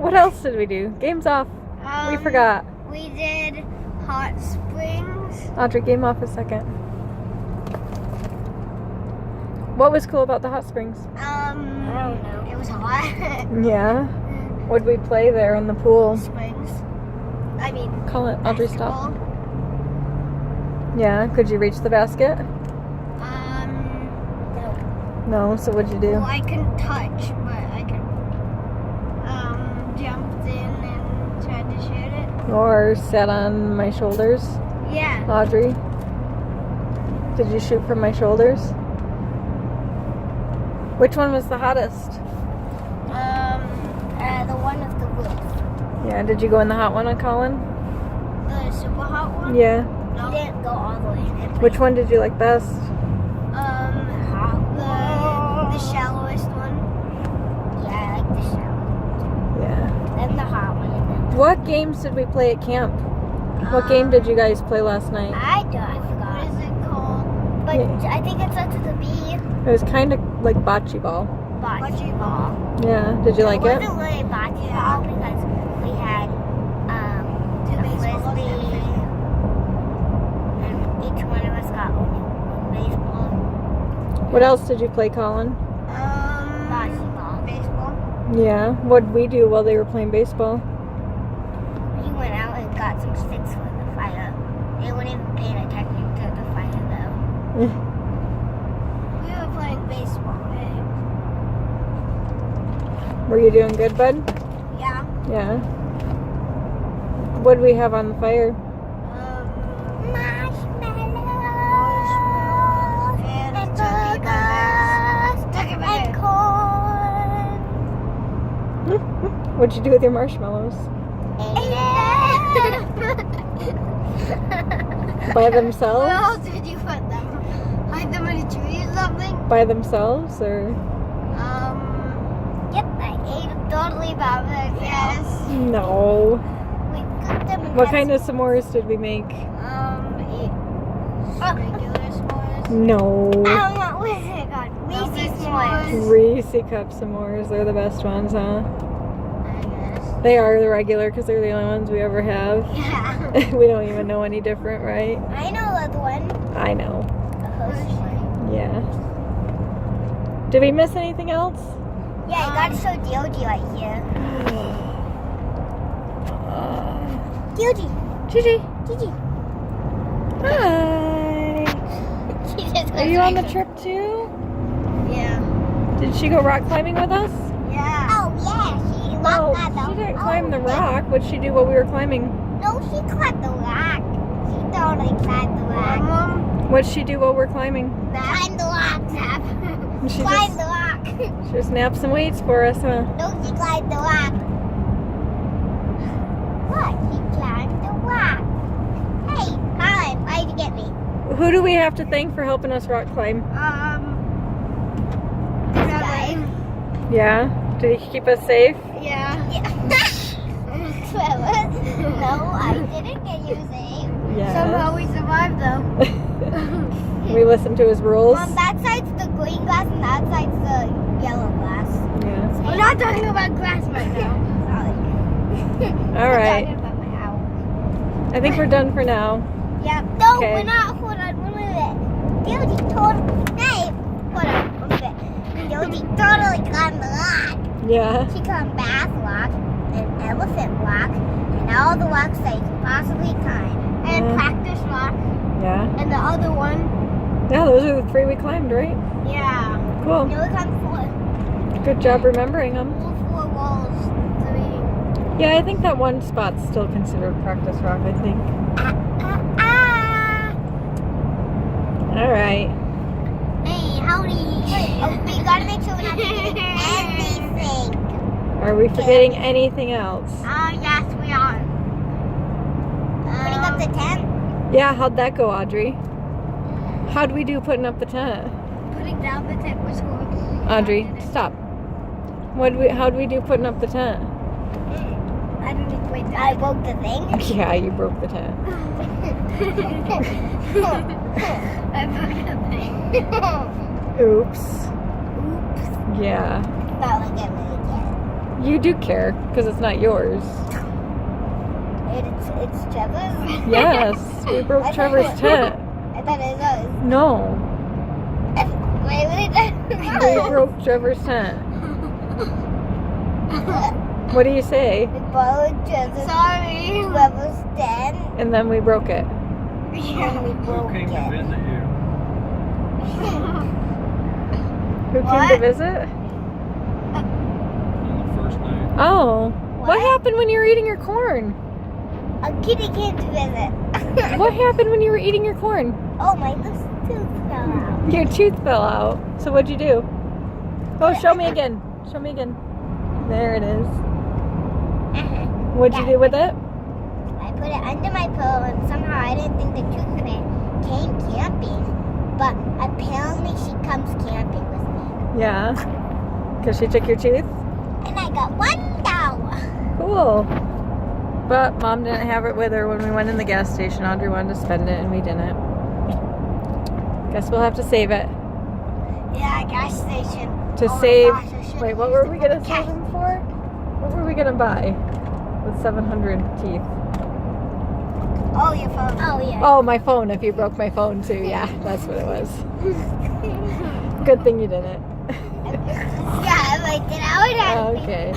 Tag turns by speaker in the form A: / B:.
A: What else did we do? Game's off. We forgot.
B: We did hot springs.
A: Audrey, game off a second. What was cool about the hot springs?
B: I don't know. It was hot.
A: Yeah. What'd we play there in the pool?
B: Springs. I mean,
A: Call it. Audrey, stop.
B: basketball.
A: Yeah. Could you reach the basket?
B: No.
A: No. So what'd you do?
B: Well, I couldn't touch, but I could jumped in and tried to shoot it.
A: Or sat on my shoulders?
B: Yeah.
A: Audrey? Did you shoot from my shoulders? Which one was the hottest?
B: The one with the roof.
A: Yeah. Did you go in the hot one on Colin?
B: The super hot one?
A: Yeah.
B: No. He didn't go all the way in.
A: Which one did you like best?
B: The shallowest one. Yeah, I like the shallow.
A: Yeah.
B: Then the hot one. And then
A: What games did we play at camp? What game did you guys play last night?
B: I forgot. What is it called? But
A: Yeah.
B: I think it starts with a B.
A: It was kind of like bocce ball.
B: Bocce ball.
A: Yeah. Did you like it?
B: It wasn't really bocce ball because we had two frisbee, and each one of us got only one baseball.
A: What else did you play, Colin?
B: Bocce ball. Baseball.
A: Yeah. What'd we do while they were playing baseball?
B: We went out and got some sticks for the fire. They weren't even paying attention to the fire though. We were playing baseball.
A: Were you doing good, bud?
B: Yeah.
A: Yeah. What'd we have on the fire?
B: Marshmallows and burgers and corn.
A: What'd you do with your marshmallows? By themselves?
B: Where else did you put them? Hide them in a tree or something?
A: By themselves, or?
B: Yep, I ate them totally by myself. Yes.
A: No.
B: We cooked them and
A: What kind of s'mores did we make?
B: regular s'mores.
A: No.
B: I don't know, what is it called? Reese's s'mores.
A: Reese cup s'mores. They're the best ones, huh?
B: I guess.
A: They are the regular because they're the only ones we ever have.
B: Yeah.
A: We don't even know any different, right?
B: I know the one.
A: I know.
B: The Hershey one.
A: Yeah. Did we miss anything else?
B: Yeah, you gotta show Gilgy right here. Gilgy.
A: Gigi.
B: Gigi.
A: Hi.
B: She just
A: Are you on the trip too?
B: Yeah.
A: Did she go rock climbing with us?
B: Yeah. Oh, yeah. She
A: No,
B: walked on
A: she didn't climb the rock. What'd she do while we were climbing?
B: No, she climbed the rock. She totally climbed the rock. Mom,
A: What'd she do while we're climbing?
B: climb the rock, Tap.
A: She
B: Climb
A: just,
B: the rock.
A: she just napped some weights for us, huh?
B: No, she climbed the rock. What? She climbed the rock. Hey, Colin, why'd you get me?
A: Who do we have to thank for helping us rock climb?
B: This guy.
A: Yeah? Did he keep us safe?
B: Yeah. Trevor? No, I didn't get you safe.
A: Yeah.
B: Somehow we survived though.
A: We listened to his rules.
B: That side's the green glass and that side's the yellow glass.
A: Yeah.
B: We're not talking about glass right now. Sorry.
A: All right.
B: We're talking about my house.
A: I think we're done for now.
B: Yeah. No,
A: Okay.
B: we're not. Hold on. One minute. Guilty told. Hey. Hold on. One minute. Guilty totally climbed the rock.
A: Yeah.
B: She climbed Bath Rock and Elephant Rock and all the rocks that you can possibly climb. And
A: Yeah.
B: Practice Rock
A: Yeah.
B: and the other one.
A: Yeah, those are the 3 we climbed, right?
B: Yeah.
A: Cool.
B: No, we climbed 4.
A: Good job remembering them.
B: All 4 walls. 3.
A: Yeah, I think that one spot's still considered practice rock, I think. All right.
B: Hey, howdy. We gotta make sure we're not forgetting anything.
A: Are we forgetting anything else?
B: Yes, we are. Putting up the tent.
A: Yeah, how'd that go, Audrey? How'd we do putting up the tent?
B: Putting down the tent was going.
A: Audrey, stop. How'd we do putting up the tent?
B: I didn't wait. I broke the thing.
A: Yeah, you broke the tent.
B: I broke the thing.
A: Oops.
B: Oops.
A: Yeah.
B: Not like I really
A: You do care because it's not yours.
B: It's Trevor's?
A: Yes, we broke Trevor's tent.
B: I thought it was.
A: No,
B: Wait, what did I
A: we broke Trevor's tent. What do you say?
B: We borrowed Trevor's tent
A: And then we broke it.
B: and we
C: Who
B: broke
C: came to
B: it.
C: visit you?
A: Who came to
B: What?
A: visit?
C: On the first night?
A: Oh, what
B: What?
A: happened when you were eating your corn?
B: A kitty came to visit.
A: What happened when you were eating your corn?
B: Oh, my little tooth fell out.
A: Your tooth fell out. So what'd you do? Oh, show me again. Show me again. There it is. What'd you do with it?
B: I put it under my pillow and somehow I didn't think the tooth fairy came camping. But apparently she comes camping with me.
A: Yeah. Because she took your tooth?
B: And I got $1.
A: Cool. But Mom didn't have it with her when we went in the gas station. Audrey wanted to spend it and we didn't. Guess we'll have to save it.
B: Yeah, gas station.
A: To
B: Oh my
A: save.
B: gosh, I should've
A: Wait, what
B: used
A: were
B: it
A: we
B: for
A: going
B: the
A: to save
B: cat.
A: them for? What were we going to buy with 700 teeth?
B: Oh, your phone. Oh, yeah.
A: Oh, my phone. If you broke my phone too. Yeah, that's what it was. Good thing you didn't.
B: Yeah, if I did, I would have
A: Okay.